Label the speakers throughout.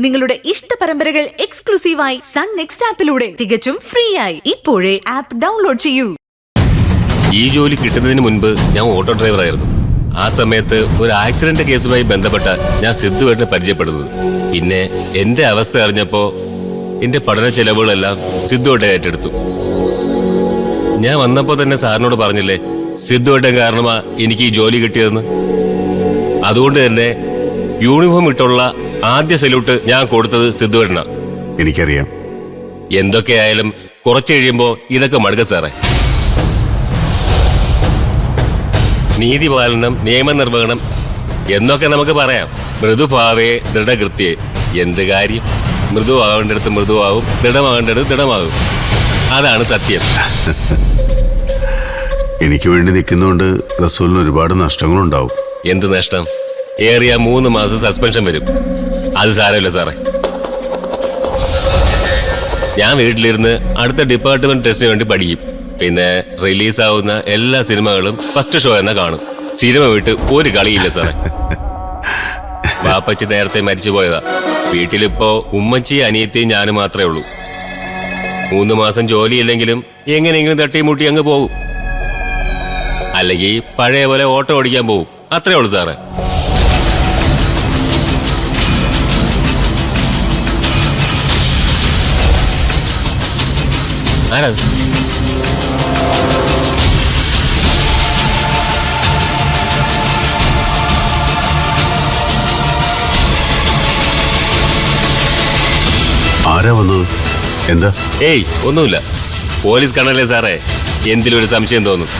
Speaker 1: നിങ്ങളുടെ ഇഷ്ട പരമ്പരകൾ എക്സ്ക്ലൂസീവായി സൺ നെക്സ്റ്റ് ആപ്പിലൂടെ തികച്ചും ഫ്രീ ആയി ഇപ്പോഴേ ആപ്പ് ഡൗൺലോഡ് ചെയ്യൂ.
Speaker 2: ഈ ജോലി കിട്ടുന്നതിന് മുൻപ് ഞാൻ ഓട്ടോ ഡ്രൈവറായിരുന്നു. ആ സമയത്ത് ഒരു ആക്സിഡന്റ് കേസുമായി ബന്ധപ്പെട്ട ഞാൻ സിദ്ധുവേട്ടനെ പരിചയപ്പെടുന്നത്. പിന്നെ എന്റെ അവസ്ഥ അറിഞ്ഞപ്പോ എന്റെ പഠന ചെലവുകളെല്ലാം സിദ്ധുവേട്ടൻ ഏറ്റെടുത്തു. ഞാൻ വന്നപ്പോ തന്നെ സാറിനോട് പറഞ്ഞില്ലേ, സിദ്ധുവേട്ടൻ കാരണമാ എനിക്ക് ഈ ജോലി കിട്ടിയതെന്ന്. അതുകൊണ്ട് തന്നെ യൂണിഫോം ഇട്ടുള്ള ആദ്യ സല്യൂട്ട് ഞാൻ കൊടുത്തത് സിദ്ധുവേട്ടനാ.
Speaker 3: എനിക്കറിയാം.
Speaker 2: എന്തൊക്കെയായാലും കുറച്ച് കഴിയുമ്പോ ഇതൊക്കെ മടുക്ക സാറേ. നീതിപാലനം, നിയമനിർവഹണം എന്നൊക്കെ നമുക്ക് പറയാം. മൃദുഭാവേ ദൃഢകൃത്യേ. എന്ത് കാര്യം? മൃദുവാകേണ്ടടുത്ത് മൃദുവാകും, ദൃഢമാകേണ്ടടുത്ത് ദൃഢമാകും. അതാണ് സത്യം.
Speaker 3: എനിക്ക് വേണ്ടി നിൽക്കുന്നതുകൊണ്ട് റസൂലിന് ഒരുപാട് നഷ്ടങ്ങളുണ്ടാവും.
Speaker 2: എന്ത് നഷ്ടം? ഏറിയ 3 മാസം സസ്പെൻഷൻ വരും. അത് സാരമില്ല സാറേ. ഞാൻ വീട്ടിലിരുന്ന് അടുത്ത ഡിപ്പാർട്ട്മെന്റ് ടെസ്റ്റിന് വേണ്ടി പഠിക്കും. പിന്നെ റിലീസാവുന്ന എല്ലാ സിനിമകളും ഫസ്റ്റ് ഷോ തന്നെ കാണും. സിനിമ വിട്ട് ഒരു കളിയില്ല സാറേ. വാപ്പച്ചി നേരത്തെ മരിച്ചു പോയതാ. വീട്ടിലിപ്പോ ഉമ്മച്ചി, അനിയത്തി, ഞാനും മാത്രമേ ഉള്ളൂ. 3 മാസം ജോലിയില്ലെങ്കിലും എങ്ങനെയെങ്കിലും തട്ടിമുട്ടി അങ്ങ് പോകും. അല്ലെങ്കിൽ പഴയ പോലെ ഓട്ടോ ഓടിക്കാൻ പോകും. അത്രേ ഉള്ളൂ സാറേ. ആരാ?
Speaker 3: ആരാ വന്നത്? എന്താ?
Speaker 2: ഏയ് ഒന്നുമില്ല. പോലീസ് കണ്ണല്ലേ സാറേ, എന്തിലും ഒരു സംശയം തോന്നും.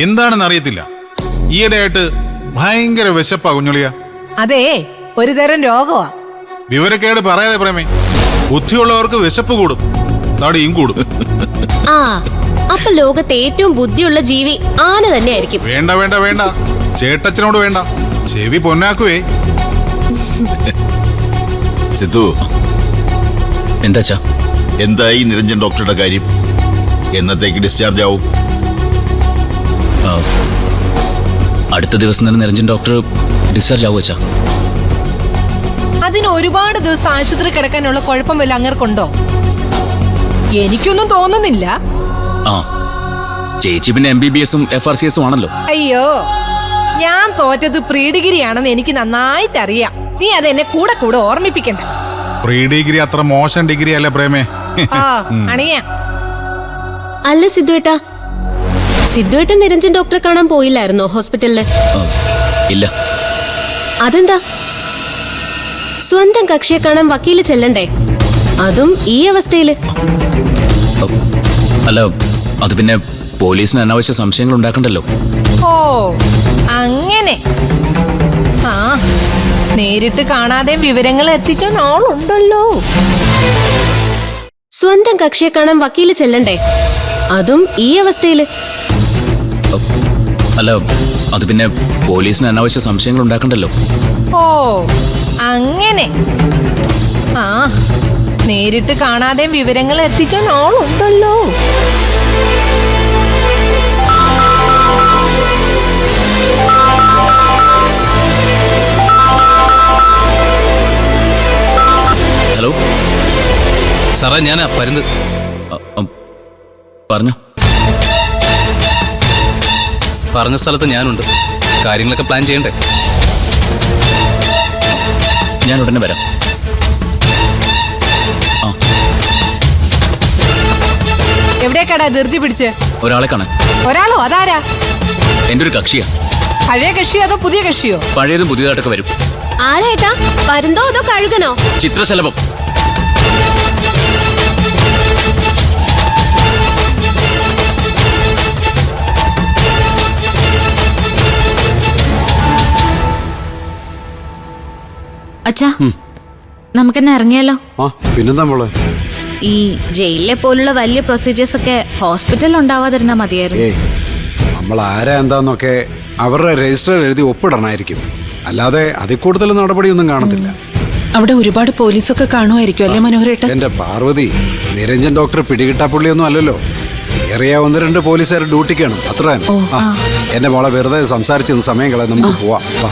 Speaker 4: എന്താണെന്ന് അറിയത്തില്ല, ഈയിടെയായിട്ട് ഭയങ്കര വിശപ്പാ കുഞ്ഞുളിയ.
Speaker 5: അതെ, ഒരു തരം രോഗമാ.
Speaker 4: വിവരക്കേട് പറയാതെ പ്രേമേ. ബുദ്ധിയുള്ളവർക്ക് വിശപ്പ് കൂടും, തടിയും കൂടും.
Speaker 6: ആ, അപ്പൊ ലോകത്തെ ഏറ്റവും ബുദ്ധിയുള്ള ജീവി ആന തന്നെയായിരിക്കും.
Speaker 4: വേണ്ട വേണ്ട വേണ്ട, ചേട്ടച്ചനോട് വേണ്ട, ചെവി പൊന്നാക്കുവേ.
Speaker 7: സിദ്ധു,
Speaker 8: എന്താ
Speaker 7: എന്തായി നിരഞ്ജൻ ഡോക്ടറുടെ കാര്യം? എന്നത്തേക്ക് ഡിസ്ചാർജ് ആവും?
Speaker 8: അടുത്ത ദിവസം തന്നെ നിരഞ്ജൻ ഡോക്ടർ ഡിസ്ചാർജ് ആവുക.
Speaker 5: അതിന് ഒരുപാട് ദിവസം ആശുപത്രി കിടക്കാനുള്ള കുഴപ്പം വല്ല അങ്ങർക്കുണ്ടോ? എനിക്കൊന്നും തോന്നുന്നില്ല.
Speaker 8: ആ, ചേച്ചി പിന്നെ MBBS-ഉം FRCS-ഉം ആണല്ലോ.
Speaker 5: അയ്യോ, ഞാൻ തോറ്റത് പ്രീ ഡിഗ്രി ആണെന്ന് എനിക്ക് നന്നായിട്ട് അറിയാം. നീ അതെന്നെ കൂടെ കൂടെ ഓർമ്മിപ്പിക്കണ്ട.
Speaker 4: പ്രീ ഡിഗ്രി അത്ര മോശം ഡിഗ്രി അല്ലേ പ്രേമേ?
Speaker 5: ആ, അണിയാ.
Speaker 6: അല്ല സിദ്ധുവേട്ടൻ നിരഞ്ജൻ ഡോക്ടറെ കാണാൻ പോയില്ലായിരുന്നോ ഹോസ്പിറ്റലില്?
Speaker 8: ഇല്ല.
Speaker 6: അതെന്താ? സ്വന്തം കക്ഷിയെ കാണാൻ വക്കീല് ചെല്ലണ്ടേ? അതും ഈ അവസ്ഥയില്?
Speaker 8: അല്ല, അത് പിന്നെ പോലീസിന് അനാവശ്യ സംശയങ്ങൾ ഉണ്ടാക്കണ്ടല്ലോ.
Speaker 5: ഓ, അങ്ങനെ. ആ, നേരിട്ട് കാണാതെ വിവരങ്ങൾ എത്തിക്കാൻ ആളുണ്ടല്ലോ.
Speaker 6: സ്വന്തം കക്ഷിയെ കാണാൻ വക്കീല് ചെല്ലണ്ടേ? അതും ഈ അവസ്ഥയില്?
Speaker 8: അല്ല, അത് പിന്നെ പോലീസിന് അനാവശ്യ സംശയങ്ങൾ ഉണ്ടാക്കണ്ടല്ലോ.
Speaker 5: ഓ, അങ്ങനെ. ആ, നേരിട്ട് കാണാതെ വിവരങ്ങൾ എത്തിക്കാൻ ആളുണ്ടല്ലോ.
Speaker 8: ഹലോ
Speaker 9: സാറേ, ഞാനാ പരുന്ത്.
Speaker 8: പറഞ്ഞു.
Speaker 9: പറഞ്ഞ സ്ഥലത്ത് ഞാനുണ്ട്. കാര്യങ്ങളൊക്കെ പ്ലാൻ ചെയ്യണ്ടേ?
Speaker 8: ഞാൻ ഉടനെ വരാം.
Speaker 5: എവിടേക്കാടാ ധൃതി പിടിച്ച്?
Speaker 8: ഒരാളെ കാണാൻ.
Speaker 5: ഒരാളോ? അതാരാ?
Speaker 8: എന്റെ ഒരു കക്ഷിയാ.
Speaker 5: പഴയ കക്ഷിയോ അതോ പുതിയ കക്ഷിയോ?
Speaker 8: പഴയതും പുതിയതായിട്ടൊക്കെ വരും.
Speaker 6: ആരായിട്ടാ? പരുന്തോ അതോ കഴുകനോ?
Speaker 8: ചിത്രശലഭം.
Speaker 6: അച്ഛാ, നമുക്കെന്നെ ഇറങ്ങിയാലോ?
Speaker 3: പിന്നെന്താ മോളെ?
Speaker 6: ഈ ജയിലിലെ പോലുള്ള വലിയ പ്രൊസീജിയേഴ്സ് ഒക്കെ ഹോസ്പിറ്റലിൽ ഉണ്ടാവാതിരുന്നാ മതിയായിരുന്നു.
Speaker 10: നമ്മൾ ആരാ എന്താന്നൊക്കെ അവരുടെ രജിസ്റ്റർ എഴുതി ഒപ്പിടണമായിരിക്കും. അല്ലാതെ അതിൽ കൂടുതൽ നടപടിയൊന്നും കാണത്തില്ല.
Speaker 11: അവിടെ ഒരുപാട് പോലീസൊക്കെ കാണുമായിരിക്കും അല്ലേ മനോഹരേട്ട?
Speaker 10: എന്റെ പാർവതി, നിരഞ്ജൻ ഡോക്ടർ പിടികിട്ടാപ്പുള്ളിയൊന്നും അല്ലല്ലോ. ഏറിയ 1-2 പോലീസുകാർ ഡ്യൂട്ടിക്കാണ്, അത്ര തന്നെ. എന്റെ മോളെ വെറുതെ സംസാരിച്ച് സമയം കളയാൻ നമുക്ക് പോവാം. വാ.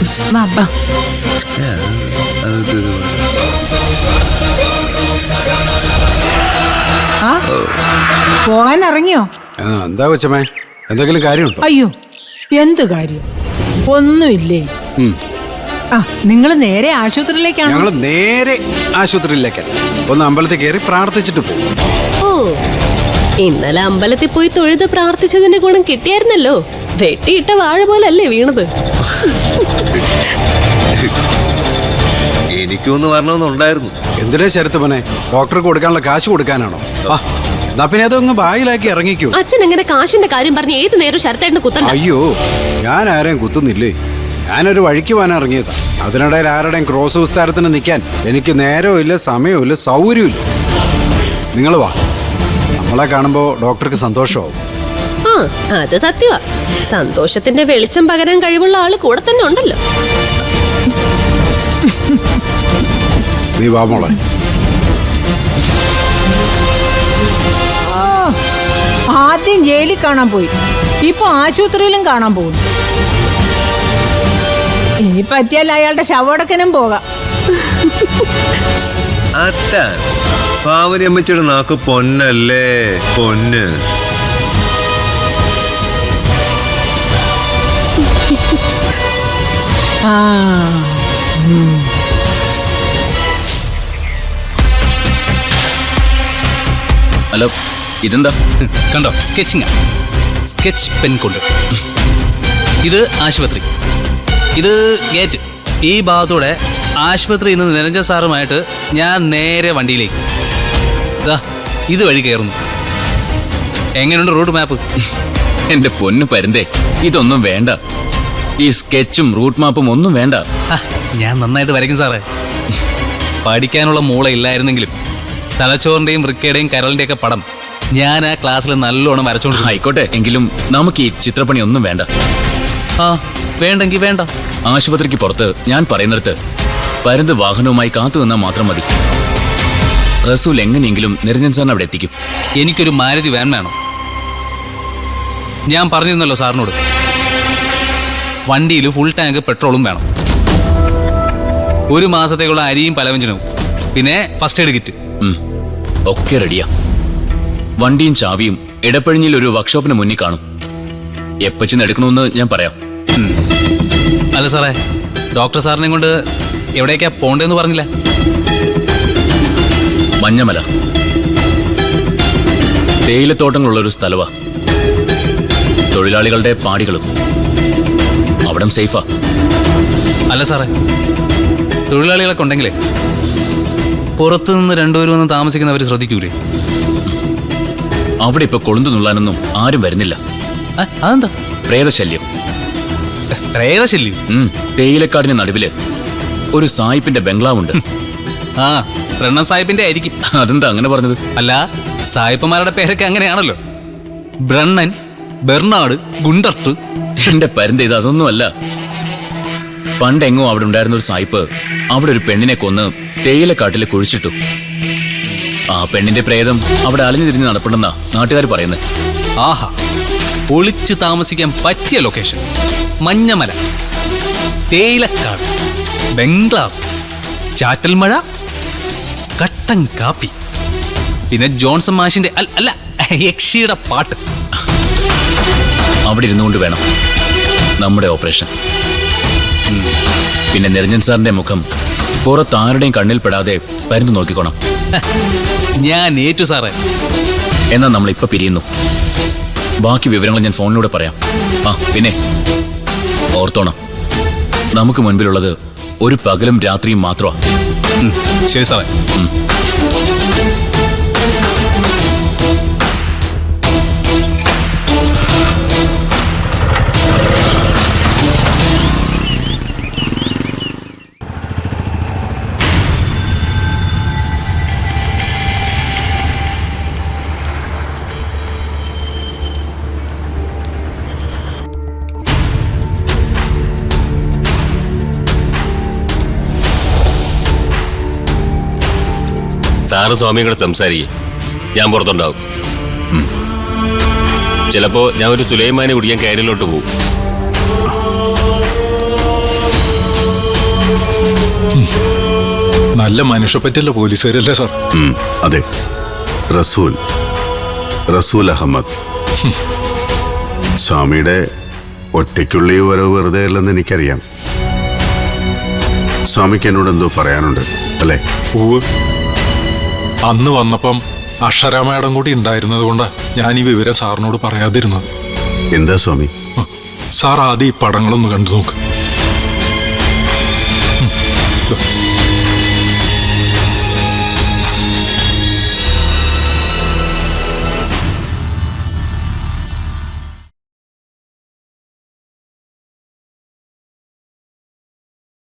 Speaker 5: പോകാൻ ഇറങ്ങിയോ?
Speaker 10: എന്താ കൊച്ചമ്മേ, എന്തെങ്കിലും കാര്യമുണ്ടോ?
Speaker 5: അയ്യോ, എന്ത് കാര്യം? ഒന്നുമില്ലേ. നിങ്ങൾ നേരെ ആശുപത്രിയിലേക്കാണ്?
Speaker 10: ഞങ്ങൾ നേരെ ആശുപത്രിയിലേക്കല്ല, ഒന്ന് അമ്പലത്തിൽ കയറി പ്രാർത്ഥിച്ചിട്ട് പോകും.
Speaker 6: ഓ, ഇന്നലെ അമ്പലത്തിൽ പോയി തൊഴുത് പ്രാർത്ഥിച്ചതിന്റെ ഗുണം കിട്ടിയായിരുന്നല്ലോ. വെട്ടിയിട്ട വാഴ പോലല്ലേ വീണത്.
Speaker 12: എനിക്കൊന്ന് വരണമെന്നുണ്ടായിരുന്നു.
Speaker 10: എന്തിനാ ശരത്തുമനെ, ഡോക്ടർക്ക് കൊടുക്കാനുള്ള കാശ് കൊടുക്കാനാണോ? എന്നാ പിന്നെ അതൊന്ന് ബായിലാക്കി ഇറങ്ങിക്കൂ.
Speaker 6: അച്ഛൻ എങ്ങനെ കാശിന്റെ കാര്യം പറഞ്ഞ് ഏത് നേരം ശരത്തേട്ടന് കുത്തണ്ട.
Speaker 10: അയ്യോ, ഞാൻ ആരെയും കുത്തുന്നില്ലേ. ഞാനൊരു വഴിക്ക് പോകാൻ ഇറങ്ങിയതാ. അതിനിടയിൽ ആരുടെയും ക്രോസ് വിസ്താരത്തിന് നിൽക്കാൻ എനിക്ക് നേരവും ഇല്ല, സമയവും ഇല്ല, സൗകര്യവും ഇല്ല. നിങ്ങൾ വാ, നമ്മളെ കാണുമ്പോ ഡോക്ടർക്ക് സന്തോഷമാവും.
Speaker 6: അത് സത്യമാ. സന്തോഷത്തിന്റെ വെളിച്ചം പകരാൻ കഴിവുള്ള ആള് കൂടെ തന്നെ ഉണ്ടല്ലോ.
Speaker 10: നീ വാ മോളെ.
Speaker 5: ആദ്യം ജയിലിൽ കാണാൻ പോയി, ഇപ്പൊ ആശുപത്രിയിലും കാണാൻ പോകുന്നു. ഇനി പറ്റിയാൽ അയാളുടെ ശവടക്കനും പോകാം.
Speaker 12: പാവനി അമ്മച്ചിയുടെ നാക്ക് പൊന്നല്ലേ, പൊന്ന്.
Speaker 8: ഹലോ, ഇതെന്താ?
Speaker 9: കണ്ടോ, സ്കെച്ചിങ്, സ്കെച്ച് പെൻ കൊണ്ട്. ഇത് ആശുപത്രി, ഇത് ഗേറ്റ്. ഈ ഭാഗത്തൂടെ ആശുപത്രിയിൽ നിന്ന് നിരഞ്ജൻ സാറുമായിട്ട് ഞാൻ നേരെ വണ്ടിയിലേക്ക്. ഇത് വഴി കയറുന്നു. എങ്ങനെയുണ്ട് റൂട്ട് മാപ്പ്?
Speaker 8: എന്റെ പൊന്നു പരുന്തേ, ഇതൊന്നും വേണ്ട. ഈ സ്കെച്ചും റൂട്ട് മാപ്പും ഒന്നും വേണ്ട.
Speaker 9: ഞാൻ നന്നായിട്ട് വരയ്ക്കും സാറേ. പഠിക്കാനുള്ള മൂള ഇല്ലായിരുന്നെങ്കിലും തലച്ചോറിന്റെയും വൃക്കയുടെയും കരളിന്റെ ഒക്കെ പടം ഞാൻ ആ ക്ലാസ്സിൽ നല്ലോണം വരച്ചോണ്ട്.
Speaker 8: ആയിക്കോട്ടെ, എങ്കിലും നമുക്ക് ഈ ചിത്രപ്പണി ഒന്നും വേണ്ട.
Speaker 9: വേണ്ടെങ്കിൽ വേണ്ട.
Speaker 8: ആശുപത്രിക്ക് പുറത്ത് ഞാൻ പറയുന്നിടത്ത് പരുന്ത് വാഹനവുമായി കാത്തു നിന്നാൽ മാത്രം മതി. റസൂൽ എങ്ങനെയെങ്കിലും നിരഞ്ജൻ സാറിന് അവിടെ എത്തിക്കും.
Speaker 9: എനിക്കൊരു മാരുതി വാൻ വേണം. ഞാൻ പറഞ്ഞിരുന്നല്ലോ സാറിനോട്, വണ്ടിയിൽ ഫുൾ ടാങ്ക് പെട്രോളും വേണം. 1 മാസത്തേക്കുള്ള അരിയും പലവ്യഞ്ജനവും, പിന്നെ ഫസ്റ്റ് എയ്ഡ് കിറ്റ്.
Speaker 8: ഒക്കെ റെഡിയാ. വണ്ടിയും ചാവിയും ഇടപ്പഴിഞ്ഞിൽ ഒരു വർക്ക്ഷോപ്പിന് മുന്നിൽ കാണും. എപ്പച്ചെന്ന് എടുക്കണമെന്ന് ഞാൻ പറയാം.
Speaker 9: അല്ല സാറേ, ഡോക്ടർ സാറിനെ കൊണ്ട് എവിടേക്കാ പോണ്ടേന്ന് പറഞ്ഞില്ല?
Speaker 8: മഞ്ഞമല തേയിലത്തോട്ടങ്ങളുള്ളൊരു സ്ഥലവാ. തൊഴിലാളികളുടെ പാടികളും. അവിടം സേഫാ.
Speaker 9: അല്ല സാറേ, തൊഴിലാളികളൊക്കെ ഉണ്ടെങ്കിലേ പുറത്തുനിന്ന് 2 പേരും ഒന്ന് താമസിക്കുന്നവർ ശ്രദ്ധിക്കൂലേ?
Speaker 8: അവിടെ ഇപ്പൊ കൊളുന്തു നുള്ളാനൊന്നും ആരും വരുന്നില്ല.
Speaker 9: അതെന്താ?
Speaker 8: പ്രേതശല്യം.
Speaker 9: പ്രേതശല്യം?
Speaker 8: തേയിലക്കാടിന് നടുവില് ഒരു സായിപ്പിന്റെ ബംഗ്ലാവുണ്ട്.
Speaker 9: ബ്രണ്ണൻ സാഹിബിന്റെ ആയിരിക്കും.
Speaker 8: അതെന്താ അങ്ങനെ പറഞ്ഞത്?
Speaker 9: അല്ല, സായിപ്പന്മാരുടെ പേരൊക്കെ അങ്ങനെയാണല്ലോ. Brennan, Bernard, Gundert.
Speaker 8: എന്റെ പരുന്ത്, ഇത് അതൊന്നും അല്ല. പണ്ടെങ്ങോ അവിടെ ഉണ്ടായിരുന്ന ഒരു സായിപ്പ് അവിടെ ഒരു പെണ്ണിനെ കൊന്ന് തേയിലക്കാട്ടിൽ കുഴിച്ചിട്ടു. ആ പെണ്ണിന്റെ പ്രേതം അവിടെ അലഞ്ഞു തിരിഞ്ഞ് നടപ്പുണ്ടെന്നാ നാട്ടുകാർ പറയുന്നത്.
Speaker 9: ആഹാ, ഒളിച്ചു താമസിക്കാൻ പറ്റിയ ലൊക്കേഷൻ. മഞ്ഞമല, തേയിലക്കാട്, ബംഗ്ലാവ്, ചാറ്റൽ മഴ, കട്ടൻ കാപ്പി, പിന്നെ ജോൺസൺ മാഷിന്റെ അല്ല യക്ഷിയുടെ പാട്ട്.
Speaker 8: അവിടെ ഇരുന്നുകൊണ്ട് വേണം നമ്മുടെ ഓപ്പറേഷൻ. പിന്നെ നിരഞ്ജൻ സാറിന്റെ മുഖം പുറത്താരുടെയും കണ്ണിൽപ്പെടാതെ പരുന്ന് നോക്കിക്കോണം.
Speaker 9: ഞാൻ ഏറ്റു സാറേ.
Speaker 8: എന്നാ നമ്മൾ ഇപ്പൊ പിരിയുന്നു. ബാക്കി വിവരങ്ങൾ ഞാൻ ഫോണിലൂടെ പറയാം. പിന്നെ ഓർത്തോണം, നമുക്ക് മുൻപിലുള്ളത് ഒരു പകലും രാത്രിയും മാത്രമാണ്.
Speaker 9: ശരി സാറേ.
Speaker 2: സാറ് സ്വാമിയും കൂടെ സംസാരിക്കും. ഞാൻ പുറത്തുണ്ടാവും. ചിലപ്പോ ഞാൻ ഒരു സുലൈമാനെ കുടിക്കാൻ കാരിലോട്ട് പോകും.
Speaker 13: നല്ല മനുഷ്യപ്പറ്റില്ല പോലീസുകാരല്ലേ സാർ?
Speaker 3: അതെ, റസൂൽ അഹമ്മദ്. സ്വാമിയുടെ ഒറ്റയ്ക്കുള്ള ഈ വരവ് വെറുതെ അല്ലെന്ന് എനിക്കറിയാം. സ്വാമിക്ക് എന്നോട് എന്തോ പറയാനുണ്ട് അല്ലേ?
Speaker 13: അന്ന് വന്നപ്പം അക്ഷര മാഡം കൂടി ഉണ്ടായിരുന്നത് കൊണ്ടാ ഞാൻ ഈ വിവരം സാറിനോട് പറയാതിരുന്നത്.
Speaker 3: എന്താ സ്വാമി?
Speaker 13: സാർ ആദ്യം ഈ പടങ്ങളൊന്ന് കണ്ടു നോക്ക്.